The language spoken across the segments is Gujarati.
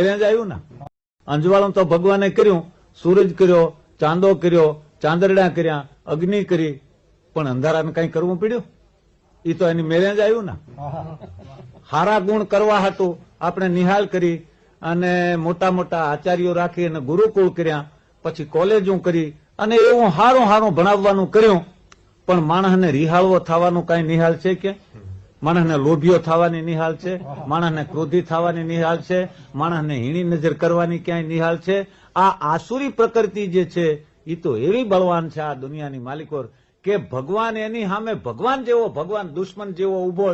જ આવ્યું ને અંજવાળું તો ભગવાને કર્યું, સૂરજ કર્યો, ચાંદો કર્યો, ચાંદરડા કર્યા, અગ્નિ કરી, પણ અંધારાને કઈ કરવું પડ્યું? એ તો એની મેરે જ આવ્યું ને. હારા ગુણ કરવા હતું આપણે નિહાલ કરી અને મોટા મોટા આચાર્યો રાખી અને ગુરુકુળ કર્યા, પછી કોલેજો કરી અને એવું હારું હારું ભણાવવાનું કર્યું, પણ માણસને રિહાળવો થવાનું કઈ નિહાલ છે કે? માણસને લોભીઓ થવાની નિહાલ છે? માણસને ક્રોધી થવાની નિહાલ છે? માણસને હીણી નજર કરવાની ક્યાંય નિહાલ છે? આ આસુરી પ્રકૃતિ જે છે એ તો એવી બળવાન છે આ દુનિયાની માલિકો કે ભગવાન એની સામે ભગવાન જેવો, ભગવાન દુશ્મન જેવો ઉભો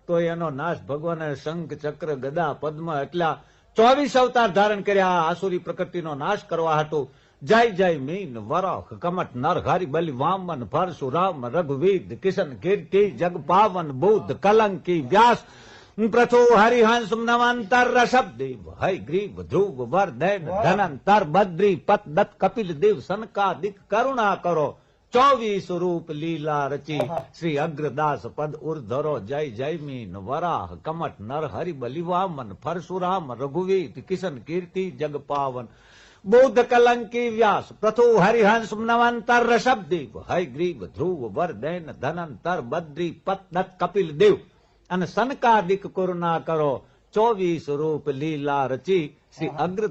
તો એનો નાશ ભગવાને શંખ ચક્ર ગદા પદ્મ એટલા 24 અવતાર ધારણ કર્યા આસુરી પ્રકૃતિનો નાશ કરવા હતું. જય જય મીન વરખ કમટ નરહરિ બલિ વામન પરશુરામ રઘુવીર કિશન કીર્તિ જગ પાવન બુદ્ધ કલંકી વ્યાસ પ્રથુ હરિહંસ નવાંતર રસબદેવ હય ગ્રીવ ધ્રુવ વર્ધન ધનંતર બદ્રી પત દત્ત કપિલ દેવ સનકાદિક કરુણા કરો 24 રૂપ લીલા રચી શ્રી અગ્રદાસ પદ ઉર્ધરો જય જય મીન વરાહ કમટ નરહરિ બલિ વામન પરશુરામ રઘુવીર કિશન કીર્તિ જગ પાવન બુદ્ધ કલંકી વ્યાસ પ્રથુ હરિહંસ નવાંતર રસબદેવ હય ગ્રીવ ધ્રુવ વર્ધન ધનંતર બદ્રી પત દત્ત કપિલ દેવ અને સનકાદિક કરુણા કરો 24 રૂપ લીલા રચી શ્રી અગ્ર